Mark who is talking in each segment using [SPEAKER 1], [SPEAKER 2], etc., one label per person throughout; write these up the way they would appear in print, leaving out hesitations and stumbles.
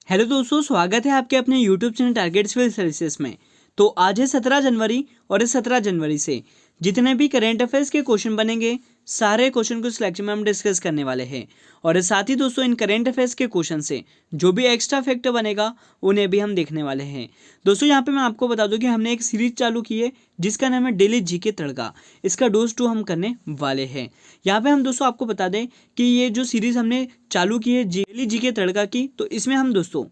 [SPEAKER 1] Hello दोस्तों, स्वागत है आपके अपने YouTube channel target civil services में। तो आज है 17 जनवरी और इस 17 जनवरी से जितने भी करेंट अफेयर्स के क्वेश्चन बनेंगे सारे क्वेश्चन को सिलेक्शन में हम डिस्कस करने वाले हैं। और साथ ही दोस्तों इन करेंट अफेयर्स के क्वेश्चन से जो भी एक्स्ट्रा फैक्टर बनेगा उन्हें भी हम देखने वाले हैं। दोस्तों यहाँ पे मैं आपको बता दूं कि हमने एक सीरीज चालू की है जिसका नाम है डेली जीके तड़का। इसका डोज 2 हम करने वाले हैं। यहाँ पे हम दोस्तों आपको बता दें कि ये जो सीरीज हमने चालू की है डेली जीके तड़का की, तो इसमें हम दोस्तों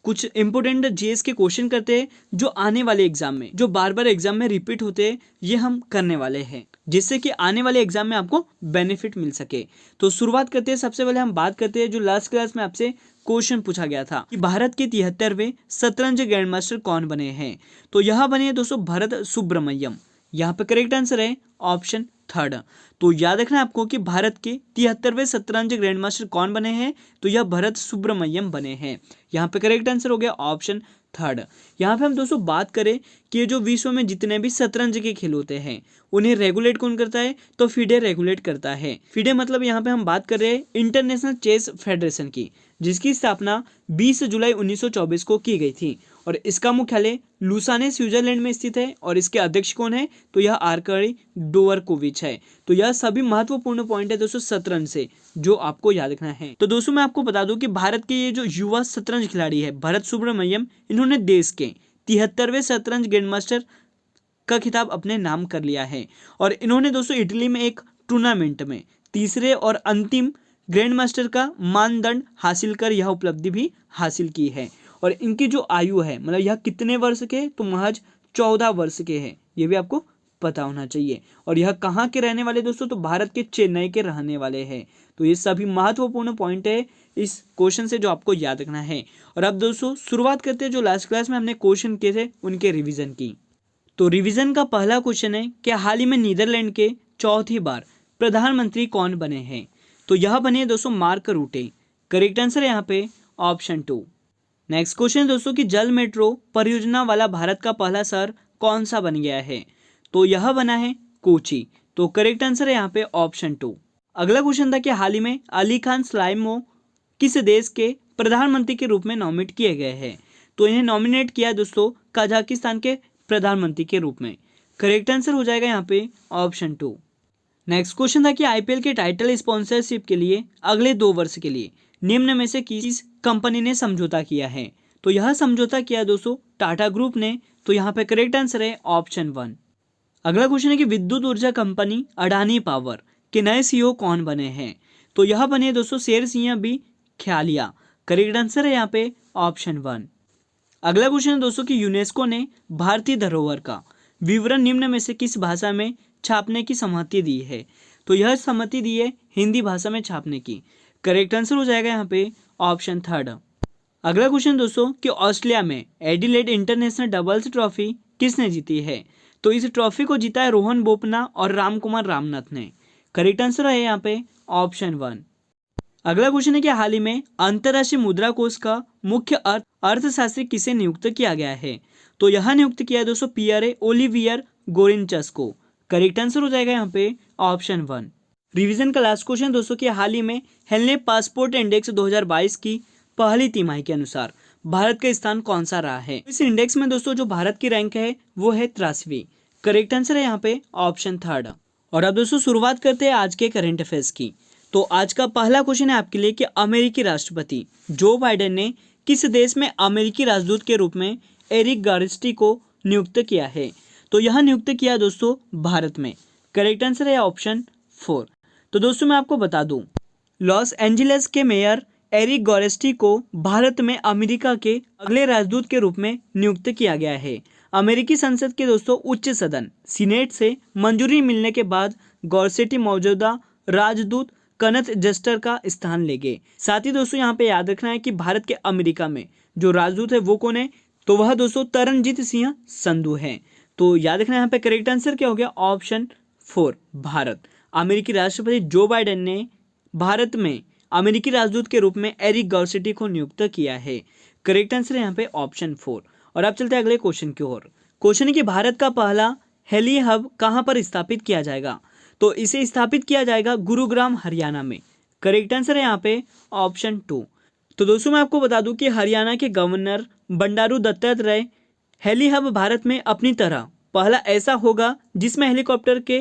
[SPEAKER 1] कुछ इंपोर्टेंट जीएस के क्वेश्चन करते हैं जो आने वाले एग्जाम में, जो बार बार एग्जाम में रिपीट होते हैं, ये हम करने वाले हैं जिससे कि आने वाले एग्जाम में आपको बेनिफिट मिल सके। तो शुरुआत करते हैं। सबसे पहले हम बात करते हैं जो लास्ट क्लास में आपसे क्वेश्चन पूछा गया था कि भारत के 73वें शतरंज ग्रैंड मास्टर कौन बने हैं। तो यह बने हैं दोस्तों भरत सुब्रमण्यम। यहाँ पे करेक्ट आंसर है ऑप्शन थर्ड। तो याद रखना आपको कि भारत के 73वें शतरंज ग्रैंड मास्टर कौन बने हैं, तो यह भरत सुब्रमण्यम बने हैं। यहाँ पे करेक्ट आंसर हो गया ऑप्शन थर्ड। यहाँ पे हम दोस्तों बात करें कि जो विश्व में जितने भी शतरंज के खेल होते हैं उन्हें रेगुलेट कौन करता है, तो फिडे रेगुलेट करता है। फिडे मतलब यहाँ पे हम बात कर रहे हैं इंटरनेशनल चेस फेडरेशन की, जिसकी स्थापना 20 जुलाई 1924 को की गई थी और इसका मुख्यालय लुसाने स्विट्जरलैंड में स्थित है। और इसके अध्यक्ष कौन है, तो यह आर्कडी डोवरकोविच है। तो यह सभी महत्वपूर्ण पॉइंट है दोस्तों शतरंज से जो आपको याद रखना है। तो दोस्तों मैं आपको बता दूं कि भारत के ये जो युवा शतरंज खिलाड़ी है भरत सुब्रमण्यम, इन्होंने देश के 73वें शतरंज ग्रैंड मास्टर का खिताब अपने नाम कर लिया है। और इन्होंने दोस्तों इटली में एक टूर्नामेंट में तीसरे और अंतिम ग्रैंड मास्टर का मानदंड हासिल कर यह उपलब्धि भी हासिल की है। और इनकी जो आयु है, मतलब यह कितने वर्ष के, तो महज 14 वर्ष के हैं, ये भी आपको पता होना चाहिए। और यह कहाँ के रहने वाले दोस्तों, तो भारत के चेन्नई के रहने वाले हैं। तो ये सभी महत्वपूर्ण पॉइंट है इस क्वेश्चन से जो आपको याद रखना है। और अब दोस्तों शुरुआत करते हैं जो लास्ट क्लास में हमने क्वेश्चन किए थे उनके रिविजन की। तो रिवीजन का पहला क्वेश्चन है कि हाल ही में नीदरलैंड के चौथी बार प्रधानमंत्री कौन बने हैं। तो यह बने दोस्तों मार्क रूटे। करेक्ट आंसर है यहाँ पे ऑप्शन 2। नेक्स्ट क्वेश्चन दोस्तों कि जल मेट्रो परियोजना वाला भारत का पहला शहर कौन सा बन गया है। तो यह बना है कोची। तो करेक्ट आंसर है यहाँ पे ऑप्शन 2। अगला क्वेश्चन था कि हाल ही में अली खान सलाइमो किस देश के प्रधानमंत्री के रूप में नॉमिनेट किए गए हैं। तो इन्हें नॉमिनेट किया दोस्तों कजाकिस्तान के प्रधानमंत्री के रूप में। करेक्ट आंसर हो जाएगा यहाँ पे ऑप्शन 2। नेक्स्ट क्वेश्चन था कि आईपीएल के टाइटल स्पॉन्सरशिप के लिए अगले 2 वर्ष के लिए निम्न में से किस कंपनी ने समझौता किया है। तो यह समझौता किया दोस्तों टाटा ग्रुप ने। तो यहाँ पे करेक्ट आंसर है ऑप्शन 1। अगला क्वेश्चन है कि विद्युत ऊर्जा कंपनी अडानी पावर के नए सीईओ कौन बने हैं। तो यह बने दोस्तों शेर सिंह बी ख्यालिया। करेक्ट आंसर है यहाँ पे ऑप्शन 1। अगला क्वेश्चन है दोस्तों कि यूनेस्को ने भारतीय धरोहर का विवरण निम्न में से किस भाषा में छापने की सहमति दी है। तो यह सहमति दी है हिंदी भाषा में छापने की। करेक्ट आंसर हो जाएगा यहाँ पे ऑप्शन 3। अगला क्वेश्चन दोस्तों कि ऑस्ट्रेलिया में एडिलेड इंटरनेशनल डबल्स ट्रॉफी किसने जीती है। तो इस ट्रॉफी को जीता है रोहन बोपन्ना और रामकुमार रामनाथ ने। करेक्ट आंसर है यहाँ पे ऑप्शन 1। अगला क्वेश्चन है कि हाल ही में अंतर्राष्ट्रीय मुद्रा कोष का मुख्य अर्थशास्त्री किसे नियुक्त किया गया है। तो यह नियुक्त किया है दोस्तों पियरे ओलिवियर गोरिंचस को। करेक्ट आंसर हो जाएगा यहाँ पे ऑप्शन 1। रिवीजन का लास्ट क्वेश्चन दोस्तों कि हाल ही में हेलने पासपोर्ट इंडेक्स 2022 की पहली तिमाही के अनुसार भारत का स्थान कौन सा रहा है। इस इंडेक्स में दोस्तों जो भारत की रैंक है वो है 83वीं। करेक्ट आंसर है यहाँ पे ऑप्शन 3। और अब दोस्तों शुरुआत करते हैं आज के करंट अफेयर्स की। तो आज का पहला क्वेश्चन है आपके लिए कि अमेरिकी राष्ट्रपति जो बाइडेन ने किस देश में अमेरिकी राजदूत के रूप में एरिक गारस्टी को नियुक्त किया है। तो यह नियुक्त किया दोस्तों भारत में। करेक्ट आंसर है ऑप्शन 4। तो दोस्तों मैं आपको बता दूं लॉस एंजलिस के मेयर एरिक गॉरेस्टी को भारत में अमेरिका के अगले राजदूत के रूप में नियुक्त किया गया है। अमेरिकी संसद के दोस्तों उच्च सदन सीनेट से मंजूरी मिलने के बाद गॉरेस्टी मौजूदा राजदूत कनथ जस्टर का स्थान लेंगे। साथ ही दोस्तों यहाँ पे याद रखना है कि भारत के अमेरिका में जो राजदूत है वो कौन है, तो वह दोस्तों तरनजीत सिंह संधू है। तो याद रखना यहाँ पे करेक्ट आंसर क्या हो गया ऑप्शन 4 भारत। अमेरिकी राष्ट्रपति जो बाइडेन ने भारत में अमेरिकी राजदूत के रूप में एरिक गॉरेस्टी को नियुक्त किया है। करेक्ट आंसर है यहाँ पे ऑप्शन 4। और अब चलते हैं अगले क्वेश्चन की ओर। क्वेश्चन है कि भारत का पहला हेली हब कहाँ पर स्थापित किया जाएगा। तो इसे स्थापित किया जाएगा गुरुग्राम हरियाणा में। करेक्ट आंसर है यहाँ पे ऑप्शन 2। तो दोस्तों मैं आपको बता दूं कि हरियाणा के गवर्नर बंडारू दत्तात्रेय हेली हब भारत में अपनी तरह पहला ऐसा होगा जिसमें हेलीकॉप्टर के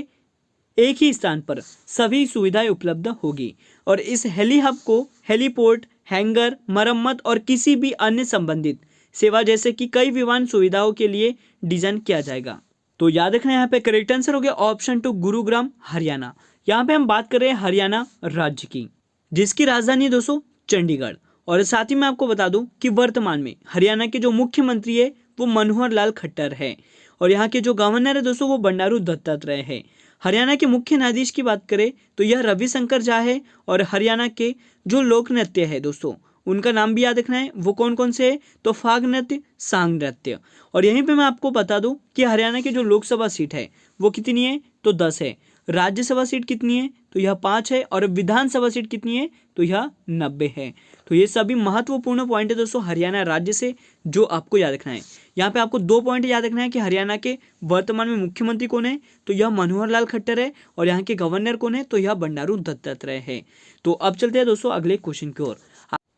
[SPEAKER 1] एक ही स्थान पर सभी सुविधाएं उपलब्ध होगी और इस हेली हब को हेलीपोर्ट, हैंगर, मरम्मत और किसी भी अन्य संबंधित सेवा जैसे कि कई विमान सुविधाओं के लिए डिजाइन किया जाएगा। तो याद रखना यहाँ पे करेक्ट आंसर हो गया ऑप्शन 2 गुरुग्राम हरियाणा। यहाँ पे हम बात कर रहे हैं हरियाणा राज्य की, जिसकी राजधानी है दोस्तों चंडीगढ़। और साथ ही मैं आपको बता दूं कि वर्तमान में हरियाणा के जो मुख्यमंत्री है वो मनोहर लाल खट्टर है और यहाँ के जो गवर्नर है दोस्तों वो बंडारू दत्तात्रेय है। हरियाणा के मुख्य न्यायाधीश की बात करें तो यह रविशंकर झा है और हरियाणा के जो लोक नृत्य है दोस्तों उनका नाम भी याद रखना है, वो कौन कौन से है तो फाग नृत्य, सांग नृत्य। और यहीं पे मैं आपको बता दूं कि हरियाणा की जो लोकसभा सीट है वो कितनी है तो 10 है, राज्यसभा सीट कितनी है तो यह 5 है और विधानसभा सीट कितनी है तो यह 90 है। तो ये सभी महत्वपूर्ण पॉइंट है दोस्तों हरियाणा राज्य से जो आपको याद रखना है। यहाँ पे आपको 2 पॉइंट याद रखना है कि हरियाणा के वर्तमान में मुख्यमंत्री कौन है तो यह मनोहर लाल खट्टर है और यहाँ के गवर्नर कौन है तो यह बंडारू दत्तात्रेय है। तो अब चलते हैं दोस्तों अगले क्वेश्चन की ओर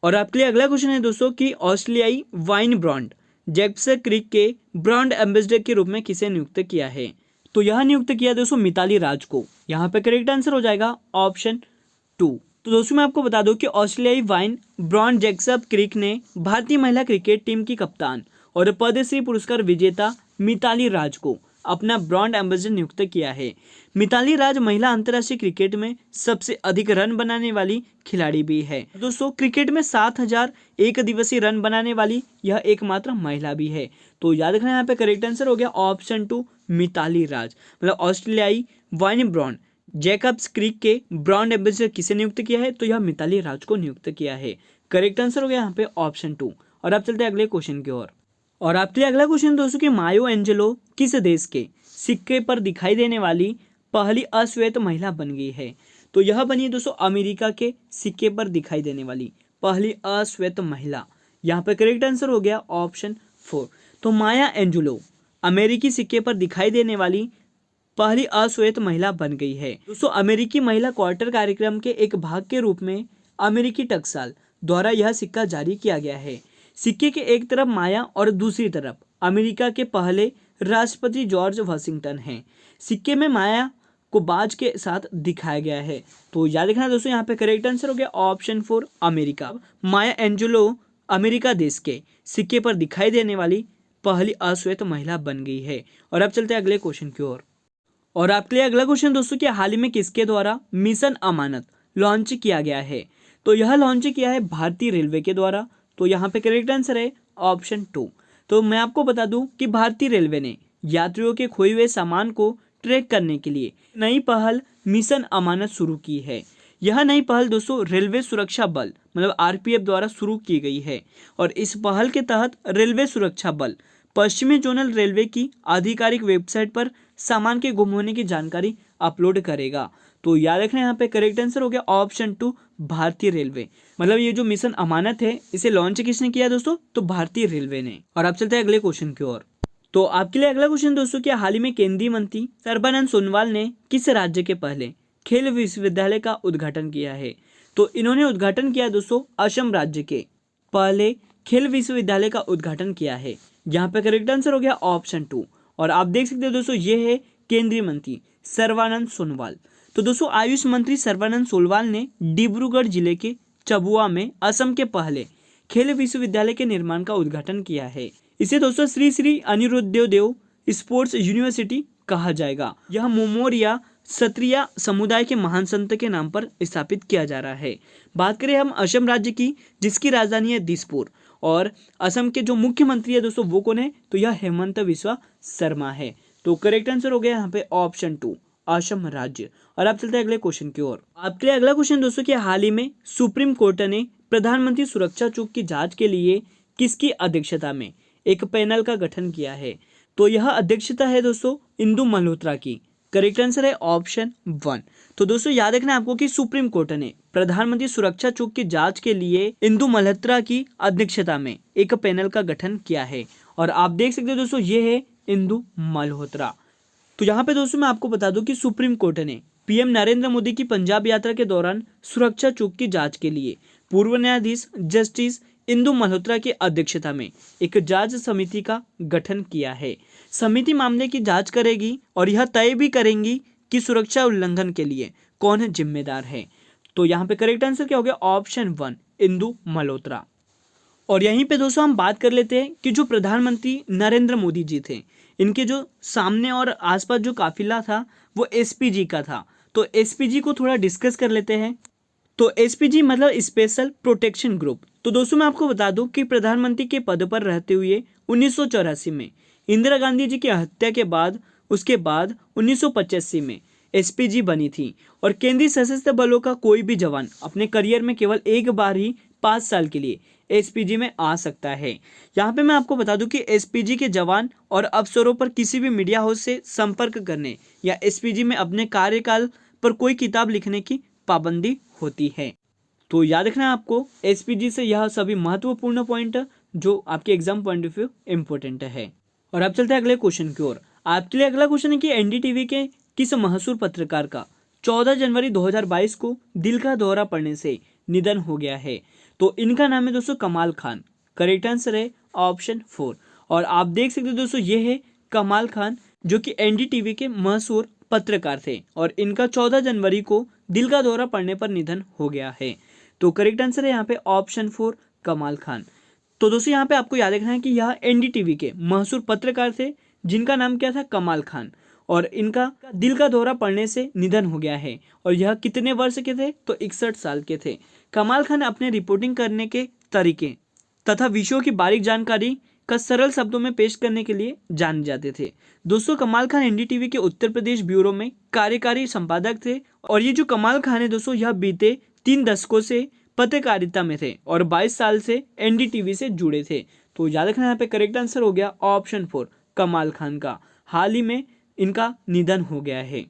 [SPEAKER 1] और आपके लिए अगला क्वेश्चन है दोस्तों कि ऑस्ट्रेलियाई वाइन ब्रांड जैक्स क्रीक के ब्रांड एम्बेसडर के रूप में किसे नियुक्त किया है तो यह नियुक्त किया दोस्तों मिताली राज को। यहाँ पे करेक्ट आंसर हो जाएगा ऑप्शन 2। तो दोस्तों मैं आपको बता दूं कि ऑस्ट्रेलियाई वाइन ब्रांड जैक्स क्रीक ने भारतीय महिला क्रिकेट टीम की कप्तान और पद्मश्री पुरस्कार विजेता मिताली राज को अपना ब्रांड एम्बेसडर नियुक्त किया है। मिताली राज महिला अंतर्राष्ट्रीय क्रिकेट में सबसे अधिक रन बनाने वाली खिलाड़ी भी है दोस्तों। क्रिकेट में 7000 एक दिवसीय रन बनाने वाली यह एकमात्र महिला भी है। तो याद रखना यहाँ पे करेक्ट आंसर हो गया ऑप्शन 2 मिताली राज। मतलब ऑस्ट्रेलियाई वाइन ब्रांड जैकब्स क्रीक के ब्रांड एम्बेसडर किसे नियुक्त किया है तो यह मिताली राज को नियुक्त किया है। करेक्ट आंसर हो गया यहाँ पे ऑप्शन 2। और अब चलते हैं अगले क्वेश्चन की ओर और आपके लिए अगला क्वेश्चन दोस्तों कि मायो एंजेलो किस देश के सिक्के पर दिखाई देने वाली पहली अश्वेत महिला बन गई है तो यह बनी है दोस्तों अमेरिका के सिक्के पर दिखाई देने वाली पहली अश्वेत महिला। यहाँ पे करेक्ट आंसर हो गया ऑप्शन 4। तो माया एंजेलो अमेरिकी सिक्के पर दिखाई देने वाली पहली अश्वेत महिला बन गई है दोस्तों। अमेरिकी महिला क्वार्टर कार्यक्रम के एक भाग के रूप में अमेरिकी टकसाल द्वारा यह सिक्का जारी किया गया है। सिक्के के एक तरफ माया और दूसरी तरफ अमेरिका के पहले राष्ट्रपति जॉर्ज वाशिंगटन हैं। सिक्के में माया को बाज के साथ दिखाया गया है। तो याद रखना दोस्तों यहाँ पे करेक्ट आंसर हो गया ऑप्शन 4 अमेरिका। माया एंजेलो अमेरिका देश के सिक्के पर दिखाई देने वाली पहली अश्वेत महिला बन गई है। और अब चलते हैं अगले क्वेश्चन की ओर और आपके लिए अगला क्वेश्चन दोस्तों कि हाल ही में किसके द्वारा मिशन अमानत लॉन्च किया गया है तो यह लॉन्च किया है भारतीय रेलवे के द्वारा। तो यहाँ पे करेक्ट आंसर है ऑप्शन 2। तो मैं आपको बता दूं कि भारतीय रेलवे ने यात्रियों के खोए हुए सामान को ट्रैक करने के लिए नई पहल मिशन अमानत शुरू की है। यह नई पहल दोस्तों रेलवे सुरक्षा बल मतलब आरपीएफ द्वारा शुरू की गई है और इस पहल के तहत रेलवे सुरक्षा बल पश्चिमी जोनल रेलवे की आधिकारिक वेबसाइट पर सामान के गुम होने की जानकारी अपलोड करेगा। तो याद रखना यहाँ पे करेक्ट आंसर हो गया ऑप्शन 2 भारतीय रेलवे। मतलब ये जो मिशन अमानत है इसे लॉन्च किसने किया दोस्तों तो भारतीय रेलवे ने। और अब चलते हैं अगले क्वेश्चन की ओर। तो आपके लिए अगला क्वेश्चन दोस्तों कि हाल ही में केंद्रीय मंत्री सर्बानंद सोनोवाल ने किस राज्य के पहले खेल विश्वविद्यालय का उद्घाटन किया है तो इन्होंने उद्घाटन किया दोस्तों असम राज्य के पहले खेल विश्वविद्यालय का उद्घाटन किया है। यहाँ पे करेक्ट आंसर हो गया ऑप्शन 2। और आप देख सकते हो दोस्तों ये है केंद्रीय मंत्री सर्बानंद सोनोवाल। तो दोस्तों आयुष मंत्री सर्बानंद सोनोवाल ने डिब्रूगढ़ जिले के चबुआ में असम के पहले खेल विश्वविद्यालय के निर्माण का उद्घाटन किया है। इसे दोस्तों श्री श्री अनिरुद्धदेव स्पोर्ट्स यूनिवर्सिटी कहा जाएगा। यह मोमोरिया क्षत्रिय समुदाय के महान संत के नाम पर स्थापित किया जा रहा है। बात करें हम असम राज्य की जिसकी राजधानी है दिसपुर और असम के जो मुख्यमंत्री है दोस्तों वो कौन है तो यह हेमंत बिस्वा शर्मा है। तो करेक्ट आंसर हो गया यहाँ पे ऑप्शन 2 असम राज्य। और अब चलते हैं अगले क्वेश्चन की ओर। आपके लिए अगला क्वेश्चन दोस्तों कि हाल ही में सुप्रीम कोर्ट ने प्रधानमंत्री सुरक्षा चूक की जांच के लिए किसकी अध्यक्षता में एक पैनल का गठन किया है तो यह अध्यक्षता है दोस्तों इंदु मल्होत्रा की। करेक्ट आंसर है ऑप्शन 1। तो दोस्तों याद रखना आपको कि सुप्रीम कोर्ट ने प्रधानमंत्री सुरक्षा चूक की जांच के लिए इंदु मल्होत्रा की अध्यक्षता में एक पैनल का गठन किया है और आप देख सकते हो दोस्तों ये है इंदु मल्होत्रा। तो यहाँ पे दोस्तों मैं आपको बता दूं कि सुप्रीम कोर्ट ने पीएम नरेंद्र मोदी की पंजाब यात्रा के दौरान सुरक्षा चूक की जांच के लिए पूर्व न्यायाधीश जस्टिस इंदु मल्होत्रा की अध्यक्षता में एक जांच समिति का गठन किया है। समिति मामले की जांच करेगी और यह तय भी करेंगी कि सुरक्षा उल्लंघन के लिए कौन जिम्मेदार है। तो यहाँ पे करेक्ट आंसर क्या हो गया? ऑप्शन 1 इंदु मल्होत्रा। और यहीं पे दोस्तों हम बात कर लेते हैं कि जो प्रधानमंत्री नरेंद्र मोदी जी थे, इनके जो सामने और आसपास जो काफिला था वो एसपीजी का था। तो एसपीजी को थोड़ा डिस्कस कर लेते हैं। तो एसपीजी मतलब स्पेशल प्रोटेक्शन ग्रुप। तो दोस्तों मैं आपको बता दूं कि प्रधानमंत्री के पद पर रहते हुए 1984 में इंदिरा गांधी जी की हत्या के बाद उसके बाद 1985 में एसपीजी बनी थी। और केंद्रीय सशस्त्र बलों का कोई भी जवान अपने करियर में केवल एक बार ही 5 साल के लिए एसपीजी में आ सकता है। यहाँ पे मैं आपको बता दूं कि एसपीजी के जवान और अफसरों पर किसी भी मीडिया हाउस से संपर्क करने या एसपीजी में अपने कार्यकाल पर कोई किताब लिखने की पाबंदी होती है। तो याद रखना है आपको एसपीजी से यह सभी महत्वपूर्ण पॉइंट जो आपके exam point of view important है। और अब चलते हैं अगले क्वेश्चन की ओर। आपके लिए अगला क्वेश्चन है कि एनडीटीवी के किस मशहूर पत्रकार का 14 जनवरी 2022 को दिल का दौरा पड़ने से निधन हो गया है? तो इनका नाम है दोस्तों कमाल खान। करेक्ट आंसर है ऑप्शन 4। और आप देख सकते हो दोस्तों ये है कमाल खान जो कि एनडीटीवी के मशहूर पत्रकार थे और इनका 14 जनवरी को दिल का दौरा पड़ने पर निधन हो गया है। तो करेक्ट आंसर है यहाँ पे ऑप्शन 4 कमाल खान। तो दोस्तों यहाँ पे आपको याद रखना है कि यह एनडीटीवी के मशहूर पत्रकार थे जिनका नाम क्या था? कमाल खान। और इनका दिल का दौरा पड़ने से निधन हो गया है। और यह कितने वर्ष के थे? तो 61 साल के थे। कमाल खान अपने रिपोर्टिंग करने के तरीके तथा विषयों की बारीक जानकारी का सरल शब्दों में पेश करने के लिए जाने जाते थे। दोस्तों कमाल खान एनडीटीवी के उत्तर प्रदेश ब्यूरो में कार्यकारी संपादक थे। और ये जो कमाल खान है दोस्तों यह बीते 3 दशकों से पत्रकारिता में थे और 22 साल से एनडीटीवी से जुड़े थे। तो याद रखना यहाँ पे करेक्ट आंसर हो गया ऑप्शन 4 कमाल खान का। हाल ही में इनका निधन हो गया है।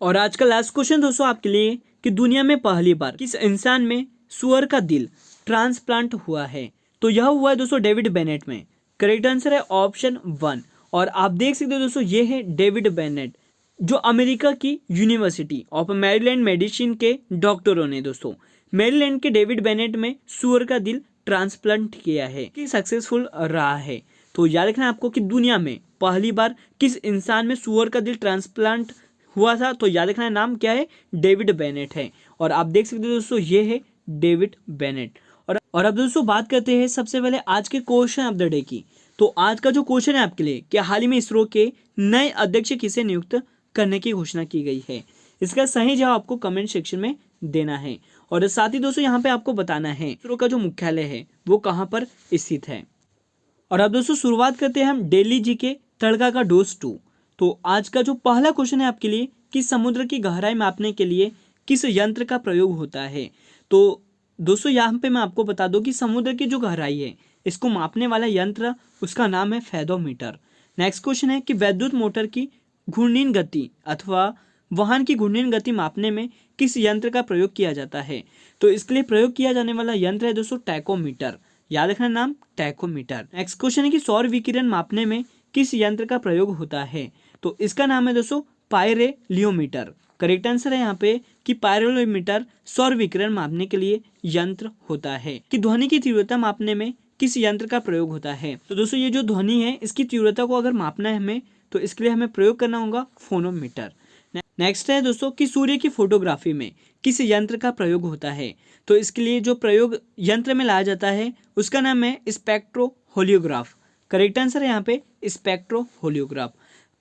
[SPEAKER 1] और आज का लास्ट क्वेश्चन दोस्तों आपके लिए कि दुनिया में पहली बार किस इंसान में सुअर का दिल ट्रांसप्लांट हुआ है? तो यह हुआ है दोस्तों डेविड बेनेट में। करेक्ट आंसर है ऑप्शन 1। और आप देख सकते हो दोस्तों ये है डेविड बेनेट जो अमेरिका की यूनिवर्सिटी ऑफ मैरीलैंड मेडिसिन के डॉक्टरों ने दोस्तों मैरीलैंड के डेविड बेनेट में सुअर का दिल ट्रांसप्लांट किया है कि सक्सेसफुल रहा है। तो याद रखना आपको कि दुनिया में पहली बार किस इंसान में सुअर का दिल ट्रांसप्लांट हुआ था? तो याद रखना नाम क्या है? डेविड बेनेट है। और आप देख सकते हो दोस्तों ये है डेविड बेनेट। और अब दोस्तों बात करते हैं सबसे पहले आज के क्वेश्चन ऑफ द डे की। तो आज का जो क्वेश्चन है आपके लिए कि हाल ही में इसरो के नए अध्यक्ष किसे नियुक्त करने की घोषणा की गई है? इसका सही जवाब आपको कमेंट सेक्शन में देना है। और साथ ही दोस्तों यहाँ पे आपको बताना है इसरो का जो मुख्यालय है वो कहाँ पर स्थित है। और अब दोस्तों शुरुआत करते हैं हम दिल्ली जी के तड़का का डोज 2। तो आज का जो पहला क्वेश्चन है आपके लिए कि समुद्र की गहराई मापने के लिए किस यंत्र का प्रयोग होता है? तो दोस्तों यहाँ पे मैं आपको बता दूं कि समुद्र की जो गहराई है इसको मापने वाला यंत्र उसका नाम है फेदोमीटर। नेक्स्ट क्वेश्चन है कि वैद्युत मोटर की घूर्णन गति अथवा वाहन की घूर्णन गति मापने में किस यंत्र का प्रयोग किया जाता है? तो इसके लिए प्रयोग किया जाने वाला यंत्र है दोस्तों टैकोमीटर। याद रखना नाम टैकोमीटर। नेक्स्ट क्वेश्चन है कि सौर विकिरण मापने में किस यंत्र का प्रयोग होता है? तो इसका नाम है दोस्तों पायरेलियोमीटर। करेक्ट आंसर है यहाँ पे कि पायरेलियोमीटर सौर विकिरण मापने के लिए यंत्र होता है। कि ध्वनि की तीव्रता मापने में किस यंत्र का प्रयोग होता है? तो दोस्तों ये जो ध्वनि है इसकी तीव्रता को अगर मापना है हमें तो इसके लिए हमें प्रयोग करना होगा फोनोमीटर। नेक्स्ट है दोस्तों कि सूर्य की फोटोग्राफी में किस यंत्र का प्रयोग होता है? तो इसके लिए जो प्रयोग यंत्र में लाया जाता है उसका नाम है स्पेक्ट्रोहोलियोग्राफ। करेक्ट आंसर है यहाँ पे स्पेक्ट्रोहोलियोग्राफ।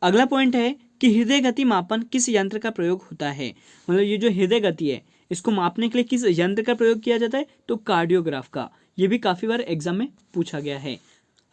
[SPEAKER 1] अगला पॉइंट है कि हृदय गति मापन किस यंत्र का प्रयोग होता है? मतलब ये जो हृदय गति है इसको मापने के लिए किस यंत्र का प्रयोग किया जाता है? तो कार्डियोग्राफ का। ये भी काफी बार एग्जाम में पूछा गया है।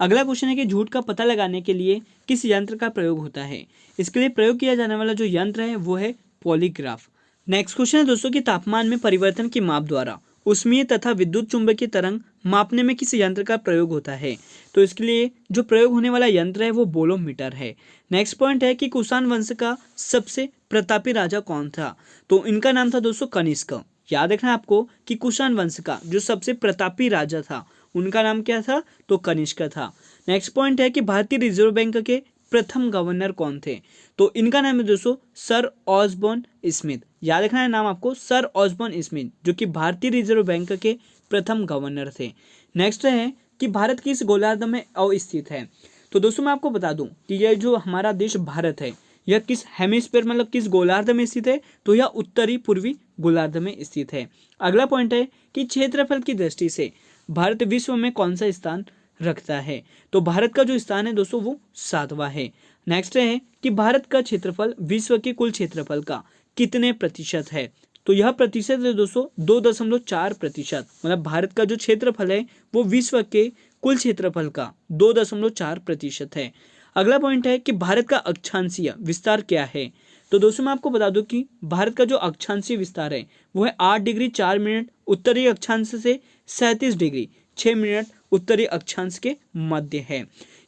[SPEAKER 1] अगला क्वेश्चन है कि झूठ का पता लगाने के लिए किस यंत्र का प्रयोग होता है? इसके लिए प्रयोग किया जाने वाला जो यंत्र है वो है पॉलीग्राफ। नेक्स्ट क्वेश्चन है दोस्तों कि तापमान में परिवर्तन की माप द्वारा उष्मीय तथा विद्युत चुंबकीय तरंग मापने में किस यंत्र का प्रयोग होता है? तो इसके लिए जो प्रयोग होने वाला यंत्र है वो बोलोमीटर है। नेक्स्ट पॉइंट है कि कुषाण वंश का सबसे प्रतापी राजा कौन था? तो इनका नाम था दोस्तों कनिष्क। याद रखना आपको कि कुषाण वंश का जो सबसे प्रतापी राजा था उनका नाम क्या था? तो कनिष्क था। नेक्स्ट पॉइंट है कि भारतीय रिजर्व बैंक के प्रथम गवर्नर कौन थे? तो इनका नाम है दोस्तों सर ऑसबोर्न स्मिथ। याद रखना है नाम आपको, सर ऑस्बॉर्न स्मिथ, जो कि भारतीय रिजर्व बैंक के प्रथम गवर्नर थे। नेक्स्ट है कि भारत किस गोलार्ध में अवस्थित है। तो दोस्तों मैं आपको बता दूं कि यह जो हमारा देश भारत है यह किस हेमिस्फीयर मतलब किस गोलार्ध में स्थित है, तो यह उत्तरी पूर्वी गोलार्ध में स्थित है। अगला पॉइंट है कि क्षेत्रफल की दृष्टि से भारत विश्व में कौन सा स्थान रखता है। तो भारत का जो स्थान है दोस्तों वो 7वां है। नेक्स्ट है कि भारत का क्षेत्रफल विश्व के कुल क्षेत्रफल का कितने प्रतिशत है। तो यह प्रतिशत है दोस्तों 2.4%, मतलब भारत का जो क्षेत्रफल है वो विश्व के कुल क्षेत्रफल का 2.4% है। अगला पॉइंट है कि भारत का अक्षांशीय विस्तार क्या है। तो दोस्तों मैं आपको बता दूं कि भारत का जो अक्षांशीय विस्तार है वो है 8 डिग्री 4 मिनट उत्तरी अक्षांश से 37 डिग्री 6 मिनट उत्तरी अक्षांश के मध्य है।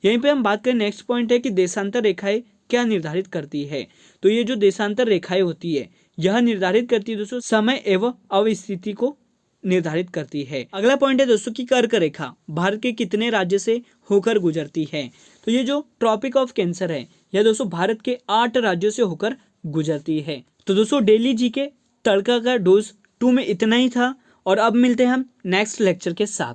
[SPEAKER 1] यहीं पे हम बात करें, नेक्स्ट पॉइंट है कि देशांतर रेखाएं क्या निर्धारित करती है। तो ये जो देशांतर रेखाएं होती है यह निर्धारित करती है दोस्तों समय एवं अवस्थिति को निर्धारित करती है। अगला पॉइंट है दोस्तों कि कर्क रेखा भारत के कितने राज्य से होकर गुजरती है। तो ये जो ट्रॉपिक ऑफ कैंसर है यह दोस्तों भारत के 8 राज्यों से होकर गुजरती है। तो दोस्तों डेली जी के तड़का का डोज 2 में इतना ही था और अब मिलते हैं हम नेक्स्ट लेक्चर के साथ।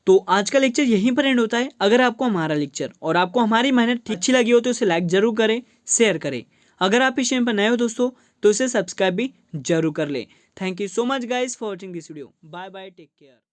[SPEAKER 1] तो आज का लेक्चर यहीं पर एंड होता है। अगर आपको हमारा लेक्चर और आपको हमारी मेहनत अच्छी लगी हो तो इसे लाइक जरूर करें, शेयर करें। अगर आप इस चैनल पर नए हो दोस्तों तो इसे सब्सक्राइब भी जरूर कर ले। Thank you so much guys for watching this video. Bye bye, take care.